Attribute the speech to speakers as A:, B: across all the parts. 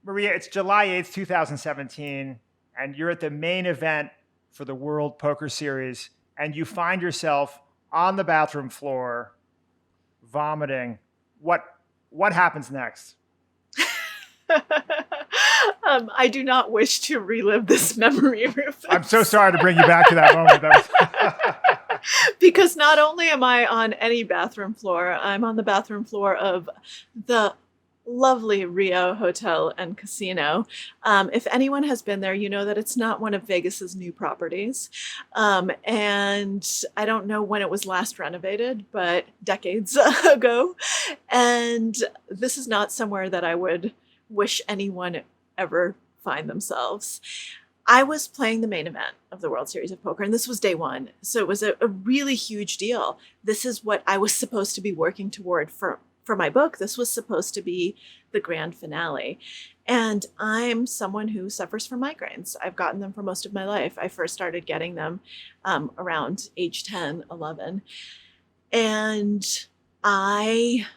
A: Maria, it's July 8th, 2017, and you're at the main event for the World Poker Series, and you find yourself on the bathroom floor vomiting. What happens next?
B: I do not wish to relive this memory, Rufus.
A: I'm so sorry to bring you back to that moment.
B: Because not only am I on any bathroom floor, I'm on the bathroom floor of the lovely Rio Hotel and Casino. If anyone has been there, you know that it's not one of Vegas's new properties. And I don't know when it was last renovated, but decades ago. And this is not somewhere that I would wish anyone ever find themselves. I was playing the main event of the World Series of Poker, and this was day one. So it was a really huge deal. This is what I was supposed to be working toward for my book. This was supposed to be the grand finale. And I'm someone who suffers from migraines. I've gotten them for most of my life. I first started getting them around age 10, 11. And I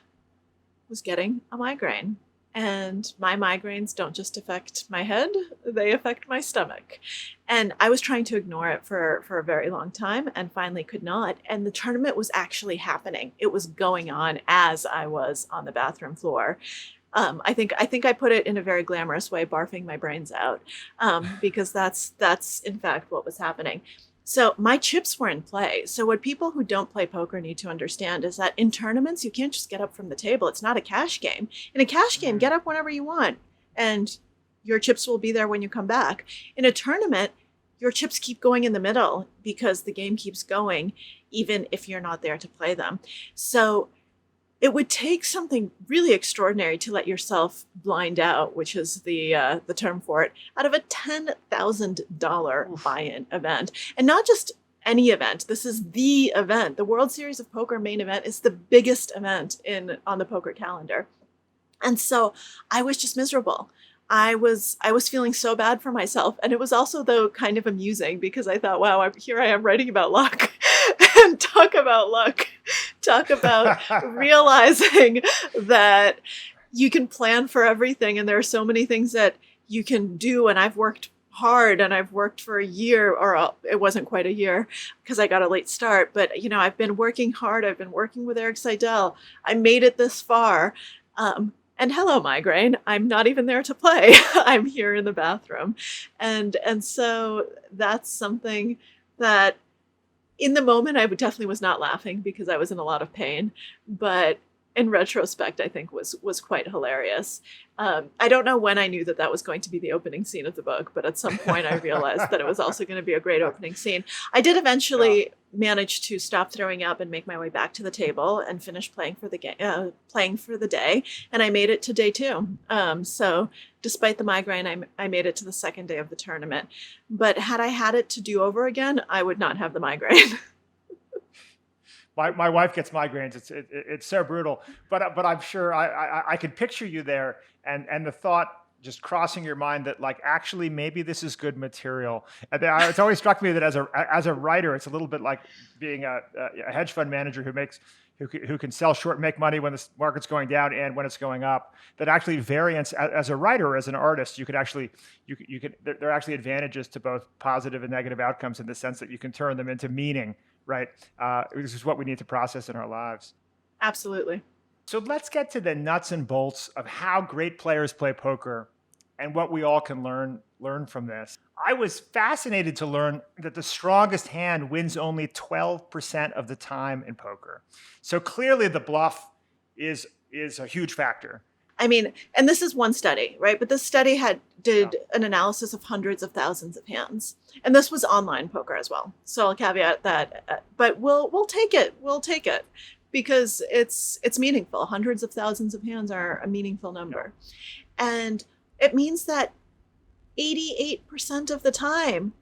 B: was getting a migraine. And my migraines don't just affect my head, they affect my stomach. And I was trying to ignore it for a very long time and finally could not. And the tournament was actually happening. It was going on as I was on the bathroom floor. I think I put it in a very glamorous way, barfing my brains out, because that's in fact what was happening. So my chips were in play. So what people who don't play poker need to understand is that in tournaments, you can't just get up from the table. It's not a cash game. In a cash game, get up whenever you want and your chips will be there when you come back. In a tournament, your chips keep going in the middle because the game keeps going, even if you're not there to play them. So it would take something really extraordinary to let yourself blind out, which is the term for it, out of a $10,000 buy-in event. And not just any event. This is the event. The World Series of Poker main event is the biggest event on the poker calendar. And so I was just miserable. I was feeling so bad for myself. And it was also, though, kind of amusing because I thought, wow, here I am writing about luck. And talk about luck. Talk about realizing that you can plan for everything. And there are so many things that you can do. And I've worked hard and I've worked for a year, or it wasn't quite a year because I got a late start. But, I've been working hard. I've been working with Eric Seidel. I made it this far. And hello, migraine. I'm not even there to play. I'm here in the bathroom. And so that's something that in the moment, I definitely was not laughing because I was in a lot of pain. But in retrospect, I think was quite hilarious. I don't know when I knew that was going to be the opening scene of the book, but at some point I realized that it was also going to be a great opening scene. I did eventually manage to stop throwing up and make my way back to the table and finish playing for the day. And I made it to day two. So despite the migraine, I made it to the second day of the tournament. But had I had it to do over again, I would not have the migraine.
A: My wife gets migraines. It's so brutal, but I'm sure I could picture you there and the thought just crossing your mind that like actually maybe this is good material. And it's always struck me that as a writer, it's a little bit like being a hedge fund manager who can sell short and make money when the market's going down and when it's going up. That actually variance as a writer or as an artist, there are actually advantages to both positive and negative outcomes in the sense that you can turn them into meaning. Right. This is what we need to process in our lives.
B: Absolutely.
A: So let's get to the nuts and bolts of how great players play poker and what we all can learn from this. I was fascinated to learn that the strongest hand wins only 12% of the time in poker. So clearly the bluff is a huge factor.
B: I mean, and this is one study, right? But this study did an analysis of hundreds of thousands of hands. And this was online poker as well. So I'll caveat that, but we'll take it. We'll take it because it's meaningful. Hundreds of thousands of hands are a meaningful number. And it means that 88% of the time,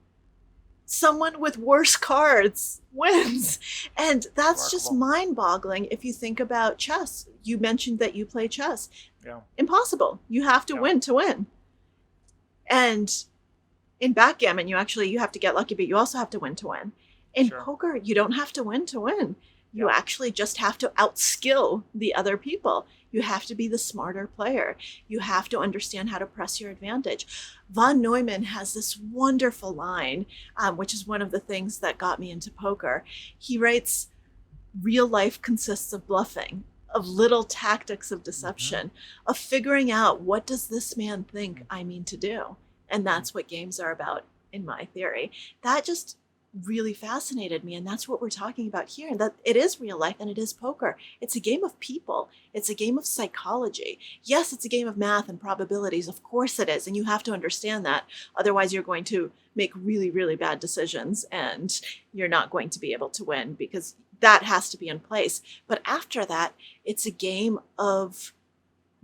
B: someone with worse cards wins. And that's just mind-boggling if you think about chess. You mentioned that you play chess. Yeah. Impossible. You have to win to win. And in backgammon, you have to get lucky, but you also have to win to win. In poker, you don't have to win to win. You actually just have to outskill the other people. You have to be the smarter player. You have to understand how to press your advantage. Von Neumann has this wonderful line, which is one of the things that got me into poker. He writes, real life consists of bluffing, of little tactics of deception, of figuring out, what does this man think I mean to do? And that's what games are about, in my theory. That just really fascinated me, and that's what we're talking about here, and that it is real life and it is poker. It's a game of people. It's a game of psychology. Yes, it's a game of math and probabilities. Of course it is, and you have to understand that. Otherwise, you're going to make really, really bad decisions, and you're not going to be able to win, because that has to be in place. But after that, it's a game of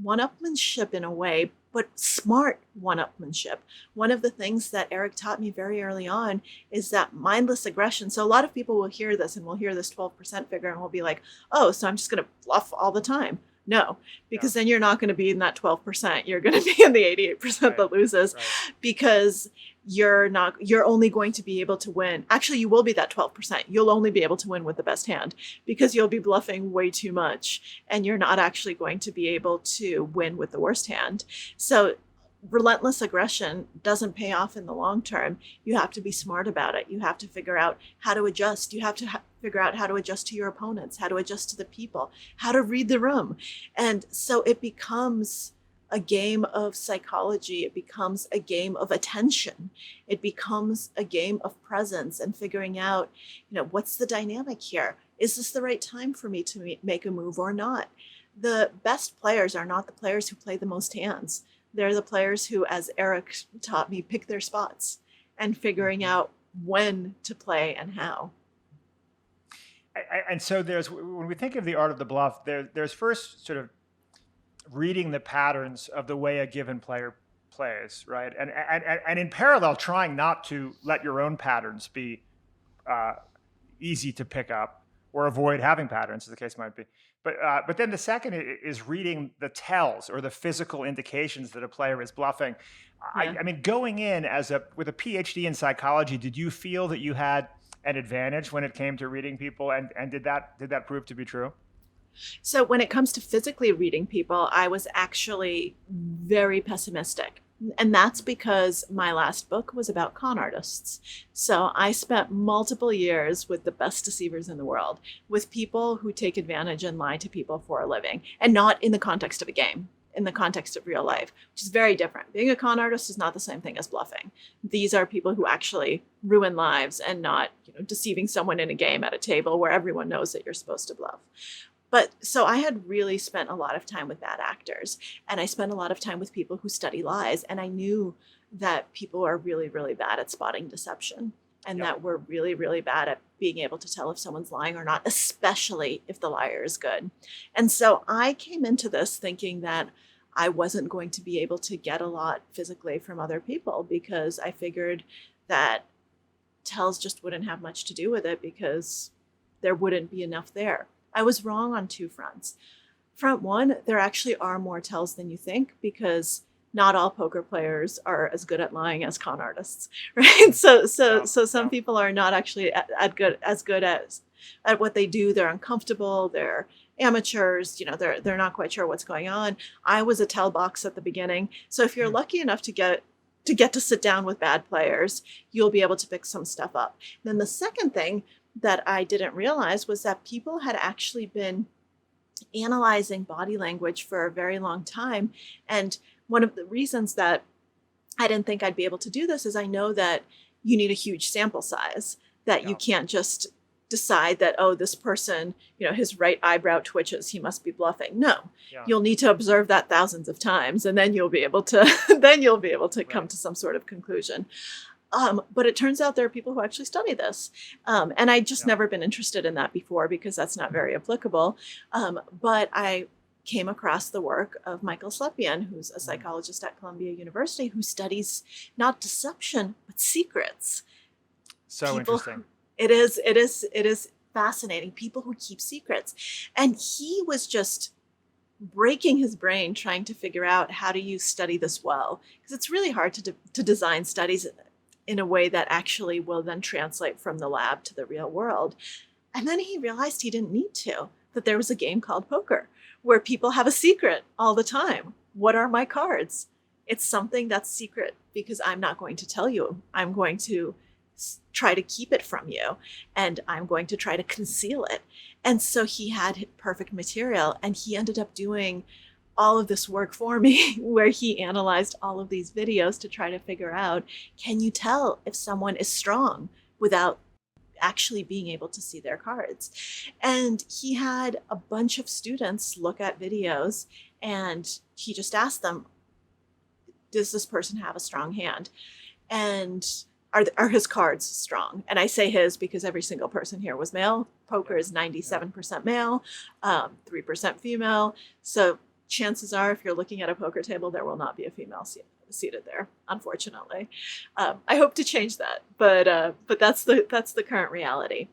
B: one-upmanship in a way, but smart one-upmanship. One of the things that Eric taught me very early on is that mindless aggression. So a lot of people will hear this, and will hear this 12% figure and will be like, oh, so I'm just going to bluff all the time. No, because then you're not going to be in that 12%. You're going to be in the 88% that loses, because you're only going to be able to win. Actually, you will be that 12%. You'll only be able to win with the best hand, because you'll be bluffing way too much, and you're not actually going to be able to win with the worst hand. So relentless aggression doesn't pay off in the long term. You have to be smart about it. You have to figure out how to adjust. You have to figure out how to adjust to your opponents, how to adjust to the people, how to read the room. And so it becomes a game of psychology. It becomes a game of attention. It becomes a game of presence and figuring out, what's the dynamic here? Is this the right time for me to make a move or not? The best players are not the players who play the most hands. They're the players who, as Eric taught me, pick their spots and figuring out when to play and how.
A: And so when we think of the art of the bluff, there's first sort of reading the patterns of the way a given player plays, right? And in parallel, trying not to let your own patterns be easy to pick up, or avoid having patterns, as the case might be. But then the second is reading the tells, or the physical indications that a player is bluffing. Yeah. I mean, going in with a PhD in psychology, did you feel that you had an advantage when it came to reading people, and did that prove to be true?
B: So when it comes to physically reading people, I was actually very pessimistic. And that's because my last book was about con artists. So I spent multiple years with the best deceivers in the world, with people who take advantage and lie to people for a living, and not in the context of a game, in the context of real life, which is very different. Being a con artist is not the same thing as bluffing. These are people who actually ruin lives, and not, deceiving someone in a game at a table where everyone knows that you're supposed to bluff. But so I had really spent a lot of time with bad actors, and I spent a lot of time with people who study lies. And I knew that people are really, really bad at spotting deception, and that we're really, really bad at being able to tell if someone's lying or not, especially if the liar is good. And so I came into this thinking that I wasn't going to be able to get a lot physically from other people, because I figured that tells just wouldn't have much to do with it, because there wouldn't be enough there. I was wrong on two fronts. Front one, there actually are more tells than you think, because not all poker players are as good at lying as con artists, right? So some people are not actually as good at what they do. They're uncomfortable. They're amateurs. They're not quite sure what's going on. I was a tell box at the beginning. So if you're lucky enough to get to sit down with bad players, you'll be able to pick some stuff up. Then the second thing that I didn't realize was that people had actually been analyzing body language for a very long time. And one of the reasons that I didn't think I'd be able to do this is I know that you need a huge sample size, that you can't just decide that, oh, this person, his right eyebrow twitches, he must be bluffing. No, you'll need to observe that thousands of times, and then you'll be able to come to some sort of conclusion. But it turns out there are people who actually study this. And I'd just never been interested in that before, because that's not very applicable. But I came across the work of Michael Slepian, who's a psychologist at Columbia University, who studies not deception, but secrets.
A: So interesting.
B: It is fascinating. People who keep secrets. And he was just breaking his brain trying to figure out, how do you study this well? Because it's really hard to design studies in a way that actually will then translate from the lab to the real world. And then he realized he didn't need to, that there was a game called poker where people have a secret all the time. What are my cards? It's something that's secret because I'm not going to tell you. I'm going to try to keep it from you, and I'm going to try to conceal it. And so he had perfect material, and he ended up doing all of this work for me where he analyzed all of these videos to try to figure out, can you tell if someone is strong without actually being able to see their cards? And he had a bunch of students look at videos, and he just asked them, does this person have a strong hand? And are his cards strong? And I say his because every single person here was male. Poker is 97% male, 3% female. So chances are, if you're looking at a poker table, there will not be a female seated there, unfortunately. I hope to change that, but that's the current reality.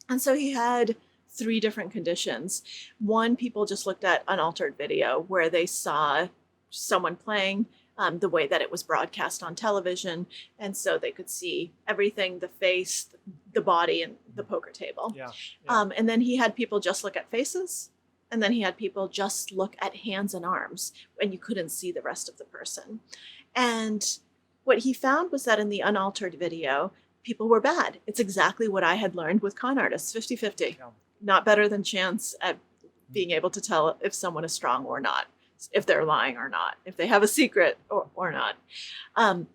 B: And so he had 3 different conditions. One, people just looked at unaltered video where they saw someone playing the way that it was broadcast on television, and so they could see everything, the face, the body, and the poker table. And then he had people just look at faces, and then he had people just look at hands and arms, and you couldn't see the rest of the person. And what he found was that in the unaltered video, people were bad. It's exactly what I had learned with con artists, 50-50. Not better than chance at being able to tell if someone is strong or not, if they're lying or not, if they have a secret or not.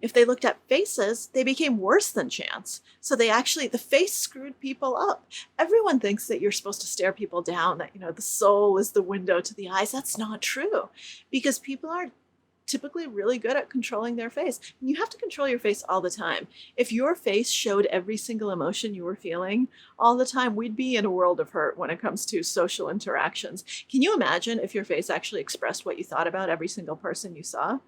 B: If they looked at faces, they became worse than chance. So the face screwed people up. Everyone thinks that you're supposed to stare people down, that, the soul is the window to the eyes. That's not true, because people are typically really good at controlling their face. And you have to control your face all the time. If your face showed every single emotion you were feeling all the time, we'd be in a world of hurt when it comes to social interactions. Can you imagine if your face actually expressed what you thought about every single person you saw?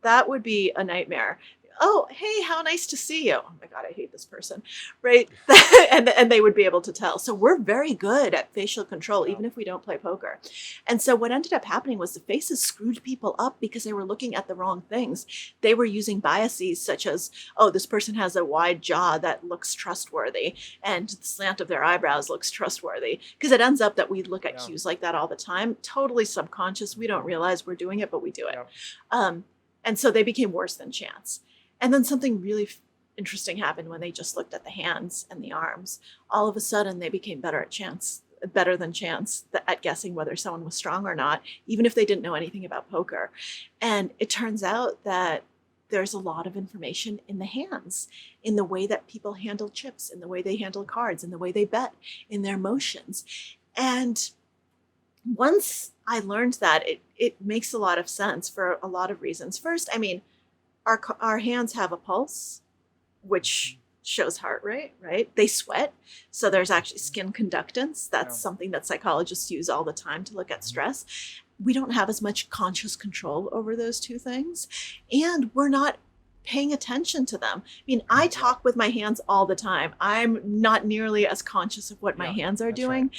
B: That would be a nightmare. Oh, hey, how nice to see you. Oh my God, I hate this person, right? and they would be able to tell. So we're very good at facial control, even if we don't play poker. And so what ended up happening was the faces screwed people up because they were looking at the wrong things. They were using biases such as, oh, this person has a wide jaw that looks trustworthy, and the slant of their eyebrows looks trustworthy. Because it ends up that we look at cues like that all the time, totally subconscious. We don't realize we're doing it, but we do it. And so they became worse than chance. And then something really interesting happened when they just looked at the hands and the arms. All of a sudden, they became better than chance at guessing whether someone was strong or not, even if they didn't know anything about poker. And it turns out that there's a lot of information in the hands, in the way that people handle chips, in the way they handle cards, in the way they bet, in their motions. And once I learned that, it makes a lot of sense for a lot of reasons. First, our hands have a pulse, which shows heart rate, right? They sweat. So there's actually skin conductance. That's something that psychologists use all the time to look at stress. We don't have as much conscious control over those 2 things. And we're not paying attention to them. I talk with my hands all the time. I'm not nearly as conscious of what my hands are doing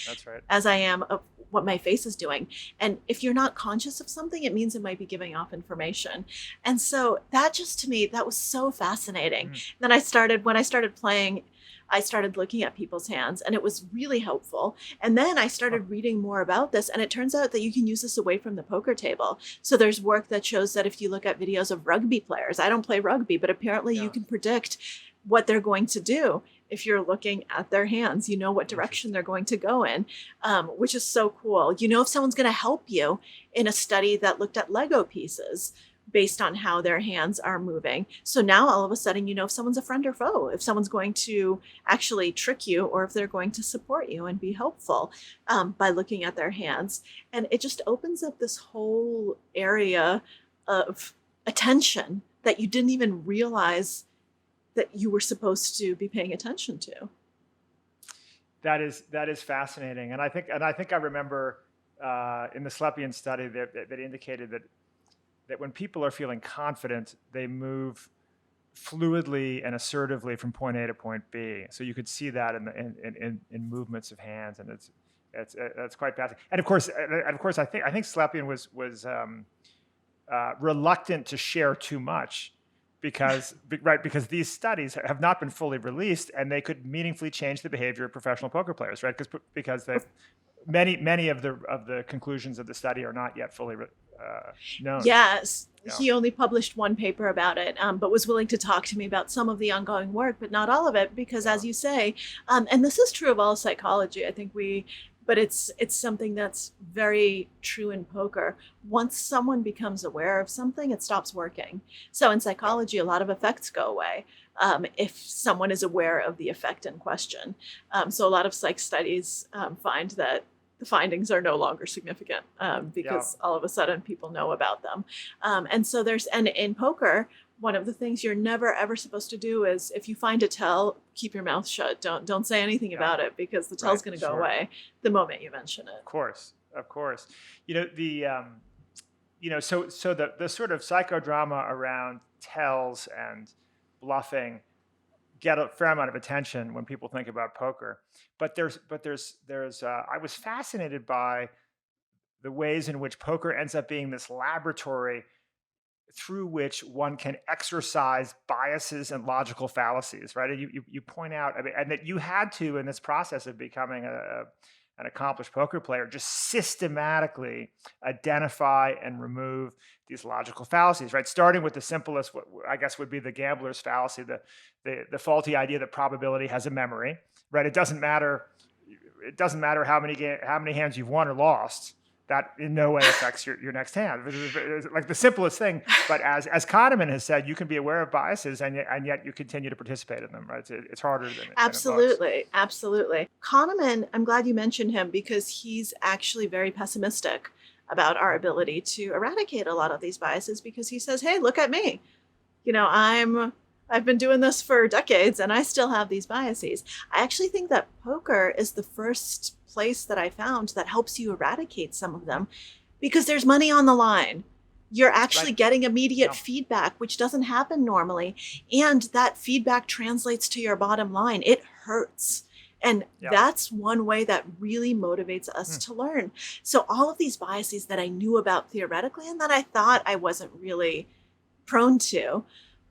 B: as I am of what my face is doing. And if you're not conscious of something, it means it might be giving off information. And so that just, to me, that was so fascinating. Then when I started playing, I started looking at people's hands, and it was really helpful. And then I started reading more about this, and it turns out that you can use this away from the poker table. So there's work that shows that if you look at videos of rugby players, I don't play rugby, but apparently you can predict what they're going to do. If you're looking at their hands, you know what direction they're going to go in, which is so cool. You know if someone's going to help you in a study that looked at Lego pieces based on how their hands are moving. So now all of a sudden, you know if someone's a friend or foe, if someone's going to actually trick you, or if they're going to support you and be helpful by looking at their hands. And it just opens up this whole area of attention that you didn't even realize that you were supposed to be paying attention to.
A: That is fascinating, and I think I remember in the Slepian study that indicated that when people are feeling confident, they move fluidly and assertively from point A to point B. So you could see that in movements of hands, and it's quite fascinating. And of course, I think Slepian was reluctant to share too much. because these studies have not been fully released, and they could meaningfully change the behavior of professional poker players, right? Because many of the conclusions of the study are not yet fully known.
B: Yes,
A: Yeah.
B: he only published one paper about it, but was willing to talk to me about some of the ongoing work, but not all of it, because as you say, and this is true of all psychology, I think but it's something that's very true in poker. Once someone becomes aware of something, it stops working. So in psychology, a lot of effects go away if someone is aware of the effect in question. So a lot of psych studies find that the findings are no longer significant because all of a sudden people know about them. And in poker, one of the things you're never ever supposed to do is, if you find a tell, keep your mouth shut. Don't say anything about it, because the tell's going to go away the moment you mention it.
A: Of course. So the sort of psychodrama around tells and bluffing get a fair amount of attention when people think about poker. But there's I was fascinated by the ways in which poker ends up being this laboratory through which one can exercise biases and logical fallacies, right? And you point out, and that you had to, in this process of becoming an accomplished poker player, just systematically identify and remove these logical fallacies, right? Starting with the simplest, what I guess would be the gambler's fallacy, the faulty idea that probability has a memory, right? It doesn't matter how many hands you've won or lost. That in no way affects your next hand. It's like the simplest thing, but as Kahneman has said, you can be aware of biases and yet you continue to participate in them, right? It's harder than
B: Absolutely. Kahneman, I'm glad you mentioned him, because he's actually very pessimistic about our ability to eradicate a lot of these biases, because he says, hey, look at me. I've been doing this for decades and I still have these biases. I actually think that poker is the first place that I found that helps you eradicate some of them, because there's money on the line. You're actually getting immediate feedback, which doesn't happen normally. And that feedback translates to your bottom line. It hurts. And that's one way that really motivates us to learn. So all of these biases that I knew about theoretically and that I thought I wasn't really prone to,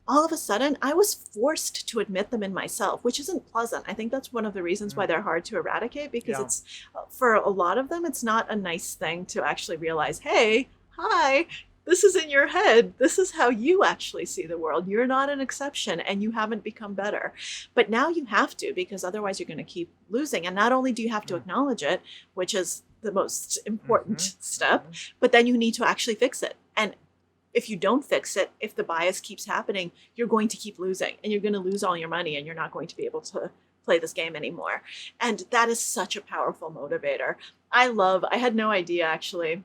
B: all of a sudden, I was forced to admit them in myself, which isn't pleasant. I think that's one of the reasons why they're hard to eradicate, because it's, for a lot of them, it's not a nice thing to actually realize, hey, hi, this is in your head. This is how you actually see the world. You're not an exception and you haven't become better. But now you have to, because otherwise you're going to keep losing. And not only do you have to acknowledge it, which is the most important step, but then you need to actually fix it. And if you don't fix it, if the bias keeps happening, you're going to keep losing and you're going to lose all your money and you're not going to be able to play this game anymore. And that is such a powerful motivator. I had no idea actually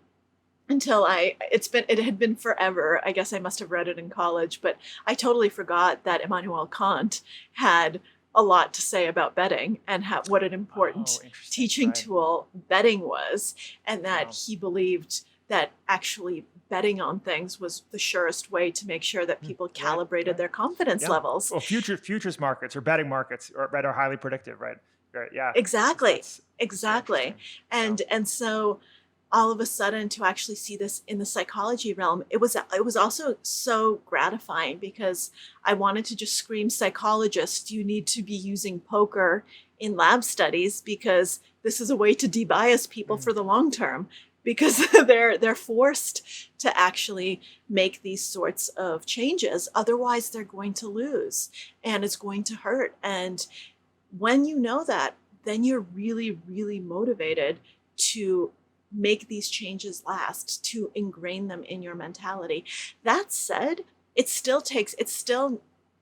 B: until it had been forever. I guess I must have read it in college, but I totally forgot that Immanuel Kant had a lot to say about betting and what an important teaching tool betting was. And that he believed that actually betting on things was the surest way to make sure that people calibrated their confidence levels.
A: Well, futures markets or betting markets are highly predictive, right? Yeah.
B: Exactly. And so all of a sudden, to actually see this in the psychology realm, it was also so gratifying, because I wanted to just scream, psychologists, you need to be using poker in lab studies, because this is a way to debias people for the long term. Because they're forced to actually make these sorts of changes. Otherwise, they're going to lose and it's going to hurt. And when you know that, then you're really, really motivated to make these changes last, to ingrain them in your mentality. That said, it still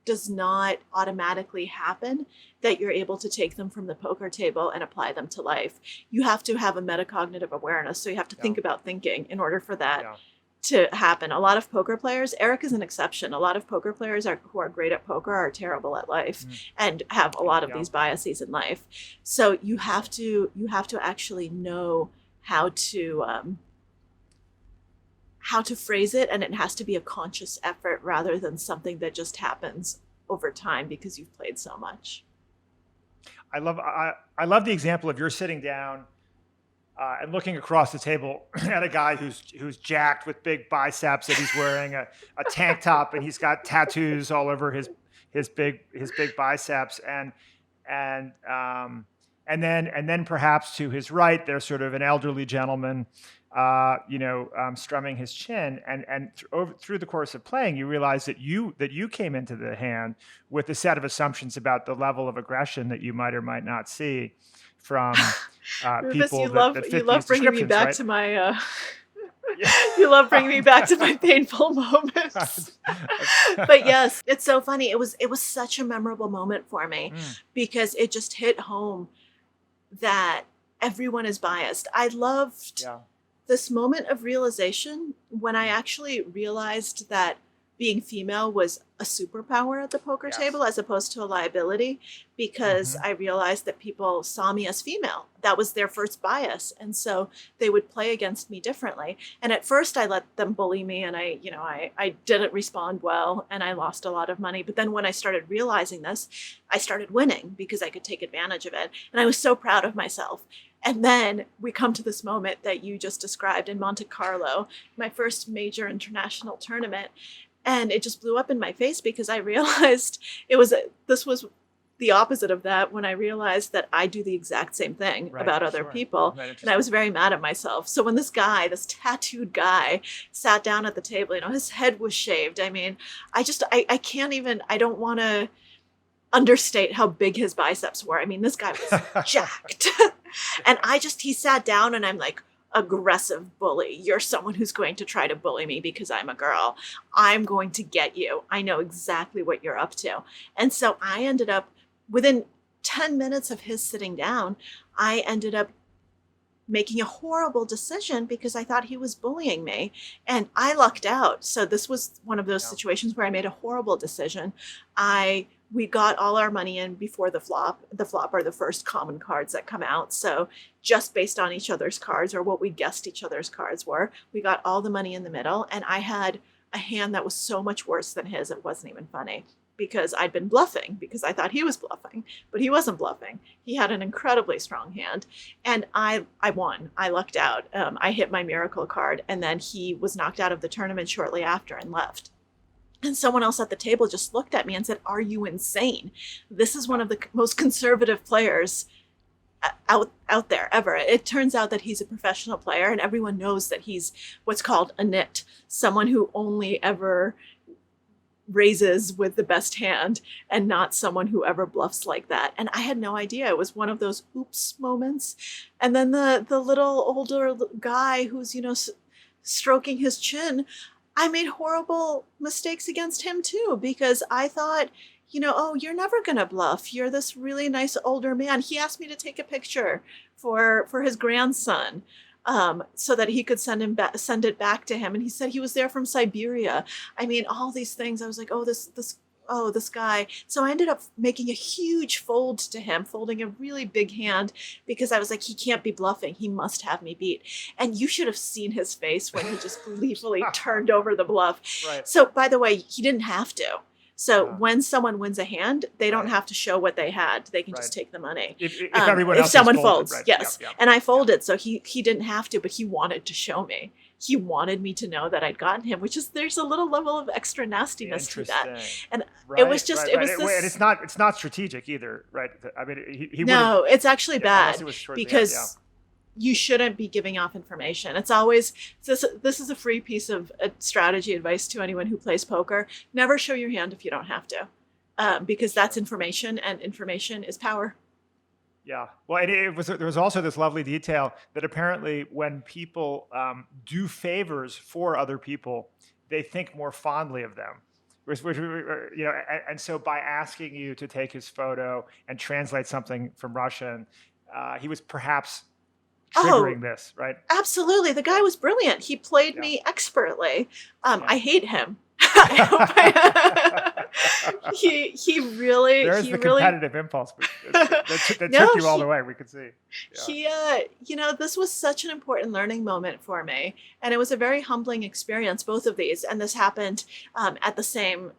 B: does not automatically happen that you're able to take them from the poker table and apply them to life. You have to have a metacognitive awareness. So you have to think about thinking in order for that to happen. A lot of poker players, Eric is an exception. A lot of poker players who are great at poker are terrible at life and have a lot of these biases in life. So you have to actually know how to phrase it, and it has to be a conscious effort rather than something that just happens over time because you've played so much.
A: I love the example of you're sitting down and looking across the table at a guy who's jacked with big biceps, and he's wearing a tank top, and he's got tattoos all over his big biceps, and then perhaps to his right there's sort of an elderly gentleman, strumming his chin, and through the course of playing, you realize that you came into the hand with a set of assumptions about the level of aggression that you might or might not see from
B: Rufus,
A: people that
B: you
A: fit
B: love
A: these
B: bringing me
A: descriptions,
B: back
A: right?
B: to my. You love bringing me back to my painful moments. But yes, it's so funny. It was such a memorable moment for me because it just hit home that everyone is biased. I loved
A: Yeah.
B: this moment of realization when I actually realized that being female was a superpower at the poker
A: Yes.
B: table as opposed to a liability, because I realized that people saw me as female. That was their first bias. And so they would play against me differently. And at first I let them bully me, and I didn't respond well, and I lost a lot of money. But then when I started realizing this, I started winning because I could take advantage of it. And I was so proud of myself. And then we come to this moment that you just described in Monte Carlo, my first major international tournament. And it just blew up in my face because I realized this was the opposite of that, when I realized that I do the exact same thing
A: Right,
B: about other
A: sure.
B: people. And I was very mad at myself. So when this tattooed guy sat down at the table, his head was shaved. I mean, I can't even, I don't want to understate how big his biceps were. I mean, this guy was jacked. And he sat down, and I'm like, aggressive bully. You're someone who's going to try to bully me because I'm a girl. I'm going to get you. I know exactly what you're up to. And so I ended up, within 10 minutes of his sitting down, I ended up making a horrible decision because I thought he was bullying me, and I lucked out. So this was one of those situations where I made a horrible decision. We got all our money in before the flop. The flop are the first common cards that come out. So just based on each other's cards, or what we guessed each other's cards were, we got all the money in the middle. And I had a hand that was so much worse than his, it wasn't even funny, because I'd been bluffing because I thought he was bluffing, but he wasn't bluffing. He had an incredibly strong hand, and I won. I lucked out. I hit my miracle card, and then he was knocked out of the tournament shortly after and left. And someone else at the table just looked at me and said, "Are you insane? This is one of the most conservative players out there ever." It turns out that he's a professional player, and everyone knows that he's what's called a nit, someone who only ever raises with the best hand, and not someone who ever bluffs like that. And I had no idea. It was one of those oops moments. And then the little older guy who's, stroking his chin, I made horrible mistakes against him too, because I thought, oh, you're never going to bluff. You're this really nice older man. He asked me to take a picture for his grandson, so that he could send it back to him. And he said he was there from Siberia. I mean, all these things. I was like, oh, this guy. So I ended up making a huge fold to him, folding a really big hand, because I was like, he can't be bluffing. He must have me beat. And you should have seen his face when he just gleefully turned over the bluff.
A: Right.
B: So, by the way, he didn't have to. So
A: Yeah.
B: when someone wins a hand, they don't
A: Right.
B: have to show what they had. They can
A: Right.
B: just take the money.
A: If everyone
B: If
A: else
B: someone
A: has folded,
B: folds,
A: right.
B: yes.
A: Yeah, yeah.
B: And I folded, so he didn't have to, but he wanted to show me. He wanted me to know that I'd gotten him, there's a little level of extra nastiness to that.
A: Interesting.
B: And
A: Right,
B: it was just,
A: right,
B: it
A: right.
B: was this.
A: And it's not strategic either, right? I mean, he
B: No, it's actually
A: unless
B: bad
A: it was towards the end,
B: because you shouldn't be giving off information. It's always, this is a free piece of strategy advice to anyone who plays poker. Never show your hand if you don't have to, because that's information, and information is power.
A: Yeah. Well, there was also this lovely detail that apparently when people do favors for other people, they think more fondly of them. And so by asking you to take his photo and translate something from Russian, he was perhaps triggering this, right?
B: Absolutely. The guy was brilliant. He played
A: Yeah.
B: me expertly.
A: Yeah.
B: I hate him. he really,
A: There's
B: he
A: the
B: really,
A: competitive impulse that
B: No,
A: took you all the way. We could see. Yeah.
B: this was such an important learning moment for me, and it was a very humbling experience, both of these. And this happened at the same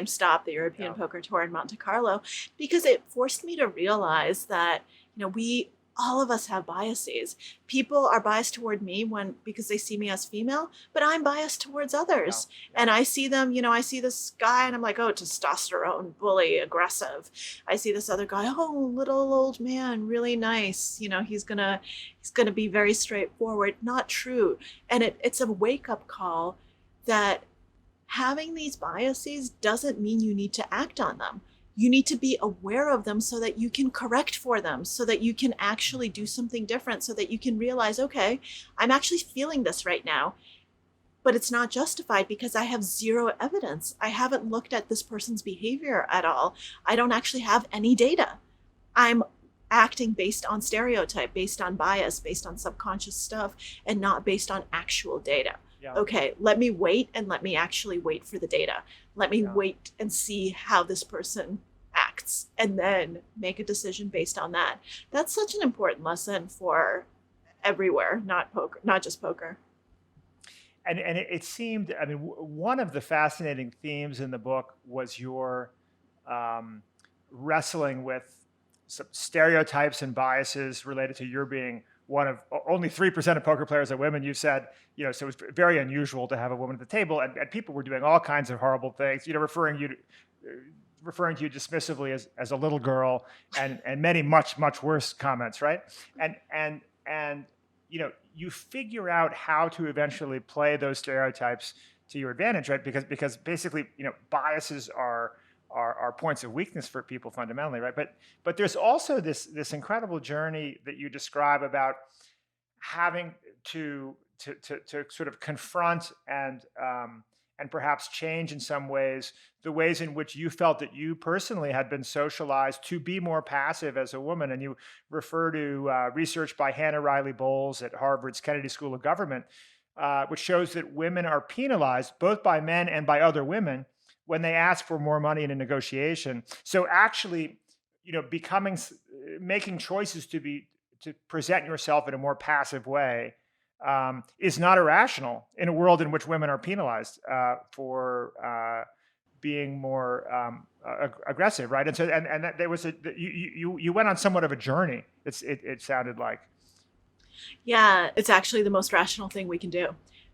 B: stop, the European
A: Yeah.
B: Poker Tour in Monte Carlo, because it forced me to realize that we all of us have biases. People are biased toward me because they see me as female, but I'm biased towards
A: Yeah.
B: others. And I see them, I see this guy and I'm like, oh, testosterone, bully, aggressive. I see this other guy, oh, little old man, really nice. He's gonna be very straightforward. Not true. And it's a wake-up call that having these biases doesn't mean you need to act on them. You need to be aware of them so that you can correct for them, so that you can actually do something different, so that you can realize, okay, I'm actually feeling this right now, but it's not justified because I have zero evidence. I haven't looked at this person's behavior at all. I don't actually have any data. I'm acting based on stereotype, based on bias, based on subconscious stuff, and not based on actual data.
A: Yeah.
B: Okay, let me wait and let me actually wait for the data. Let me
A: Yeah.
B: wait and see how this person acts and then make a decision based on that. That's such an important lesson for everywhere, not just poker.
A: And it seemed, I mean, one of the fascinating themes in the book was your wrestling with some stereotypes and biases related to your being one of only 3% of poker players are women. You said, so it was very unusual to have a woman at the table, and people were doing all kinds of horrible things, referring to you dismissively as a little girl, and many much worse comments, right? And you figure out how to eventually play those stereotypes to your advantage, right? Because basically, biases are points of weakness for people fundamentally, right? But there's also this incredible journey that you describe about having to sort of confront and perhaps change in some ways the ways in which you felt that you personally had been socialized to be more passive as a woman. And you refer to research by Hannah Riley Bowles at Harvard's Kennedy School of Government, which shows that women are penalized both by men and by other women when they ask for more money in a negotiation. So actually, making choices to present yourself in a more passive way is not irrational in a world in which women are penalized for being more aggressive, right? And so, and that there was you went on somewhat of a journey. It sounded like.
B: Yeah, it's actually the most rational thing we can do,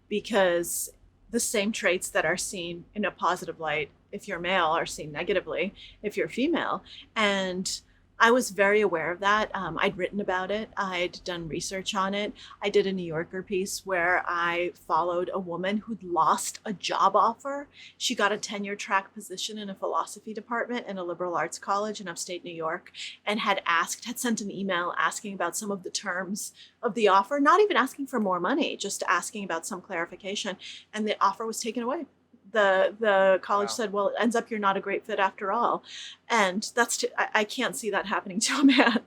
B: because the same traits that are seen in a positive light if you're male are seen negatively if you're female. And I was very aware of that. I'd written about it. I'd done research on it. I did a New Yorker piece where I followed a woman who'd lost a job offer. She got a tenure track position in a philosophy department in a liberal arts college in upstate New York, and had sent an email asking about some of the terms of the offer, not even asking for more money, just asking about some clarification. And the offer was taken away. The college
A: Wow.
B: said, well, it ends up you're not a great fit after all. And I can't see that happening to a man.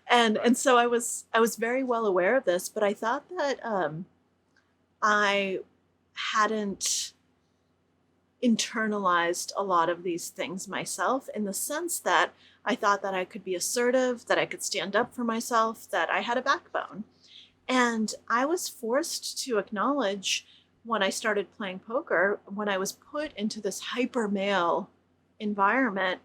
B: And
A: Right.
B: and so I was very well aware of this, but I thought that I hadn't internalized a lot of these things myself, in the sense that I thought that I could be assertive, that I could stand up for myself, that I had a backbone. And I was forced to acknowledge, when I started playing poker, when I was put into this hyper male environment,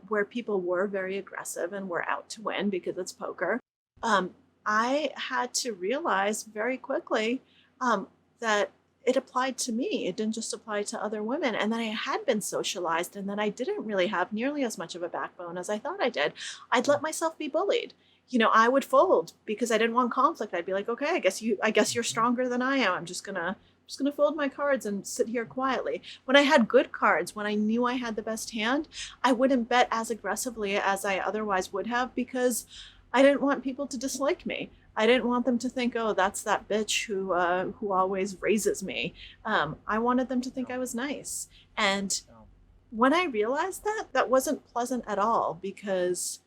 B: where people were very aggressive and were out to win because it's poker, I had to realize very quickly that it applied to me. It didn't just apply to other women. And that I had been socialized, and that I didn't really have nearly as much of a backbone as I thought I did. I'd let myself be bullied. I would fold because I didn't want conflict. I'd be like, okay, I guess you're stronger than I am. I'm just gonna fold my cards and sit here quietly. When I had good cards, when I knew I had the best hand, I wouldn't bet as aggressively as I otherwise would have, because I didn't want people to dislike me. I didn't want them to think, oh, that's that bitch who always raises me. I wanted them to think I was nice. And when I realized that wasn't pleasant at all, because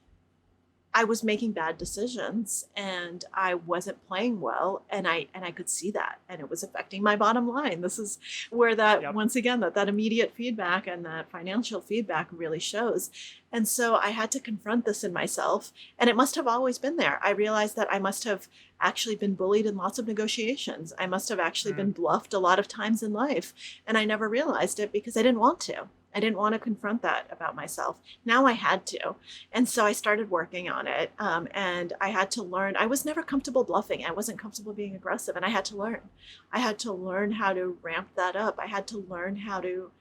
B: I was making bad decisions and I wasn't playing well, and I could see that, and it was affecting my bottom line. This is where
A: Yep.
B: once again, that immediate feedback and that financial feedback really shows. And so I had to confront this in myself, and it must have always been there. I realized that I must have actually been bullied in lots of negotiations. I must have actually been bluffed a lot of times in life, and I never realized it because I didn't want to. I didn't want to confront that about myself. Now I had to. And so I started working on it. And I had to learn. I was never comfortable bluffing. I wasn't comfortable being aggressive. And I had to learn. I had to learn how to ramp that up. I had to learn how to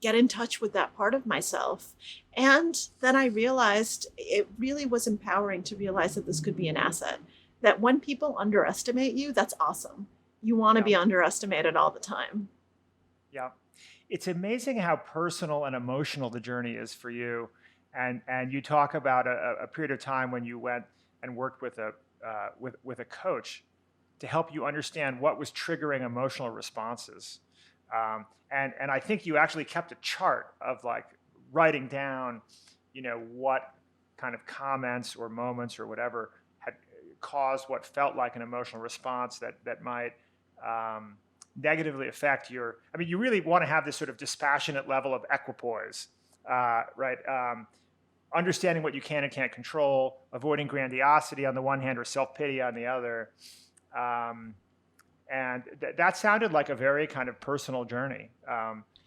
B: get in touch with that part of myself. And then I realized it really was empowering to realize that this could be an asset. That when people underestimate you, that's awesome. You want to
A: Yeah.
B: be underestimated all the time.
A: Yeah. It's amazing how personal and emotional the journey is for you. And you talk about a period of time when you went and worked with a coach to help you understand what was triggering emotional responses. And I think you actually kept a chart of like writing down, what kind of comments or moments or whatever had caused what felt like an emotional response that might negatively affect your. I mean, you really want to have this sort of dispassionate level of equipoise, right? Understanding what you can and can't control, avoiding grandiosity on the one hand or self-pity on the other. And that sounded like a very kind of personal journey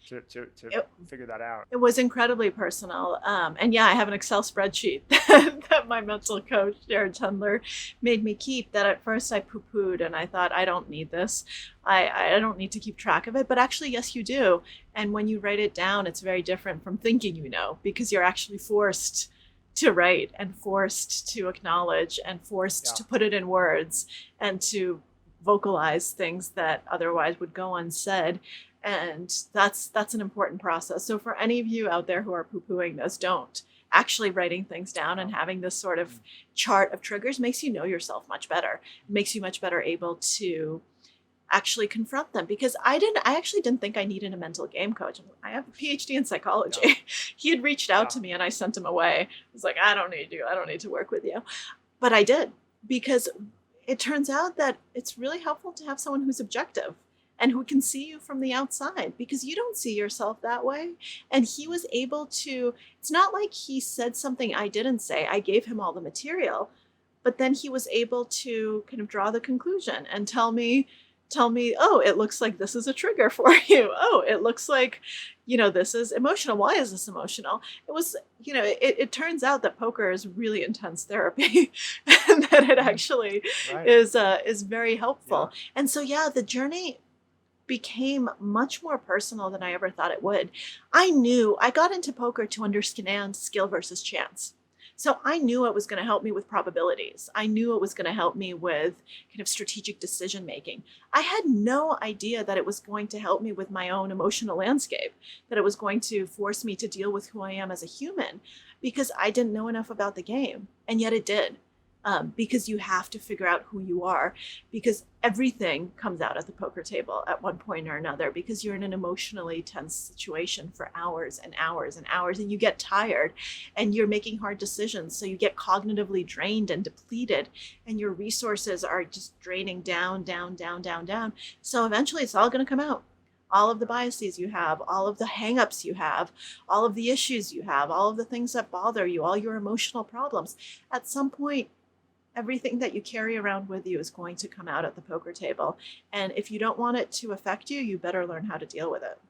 A: to
B: It,
A: figure that out.
B: it was incredibly personal. And yeah, I have an Excel spreadsheet that my mental coach, Jared Tendler, made me keep that at first I poo-pooed and I thought, I don't need this. I don't need to keep track of it. But actually, yes, you do. And when you write it down, it's very different from thinking because you're actually forced to write and forced to acknowledge and forced to put it in words and to vocalize things that otherwise would go unsaid. And that's an important process. So for any of you out there who are poo-pooing this, don't. Actually writing things down and having this sort of chart of triggers makes you know yourself much better. It makes you much better able to actually confront them, because I actually didn't think I needed a mental game coach. I have a PhD in psychology.
A: Yeah.
B: He had reached out to me and I sent him away. I was like, I don't need you. I don't need to work with you. But I did, because it turns out that it's really helpful to have someone who's objective and who can see you from the outside, because you don't see yourself that way. And he was able to, it's not like he said something I didn't say. I gave him all the material, but then he was able to kind of draw the conclusion and tell me, oh, it looks like this is a trigger for you. Oh, it looks like, this is emotional. Why is this emotional? It was, it turns out that poker is really intense therapy and that it actually
A: Right.
B: is very helpful.
A: Yeah.
B: And so, yeah, the journey became much more personal than I ever thought it would. I got into poker to understand skill versus chance. So I knew it was going to help me with probabilities. I knew it was going to help me with kind of strategic decision making. I had no idea that it was going to help me with my own emotional landscape, that it was going to force me to deal with who I am as a human, because I didn't know enough about the game. And yet it did. Because you have to figure out who you are, because everything comes out at the poker table at one point or another, because you're in an emotionally tense situation for hours and hours and hours, and you get tired and you're making hard decisions. So you get cognitively drained and depleted, and your resources are just draining down, down, down, down, down. So eventually it's all going to come out. All of the biases you have, all of the hangups you have, all of the issues you have, all of the things that bother you, all your emotional problems. At some point, everything that you carry around with you is going to come out at the poker table. And if you don't want it to affect you, you better learn how to deal with it.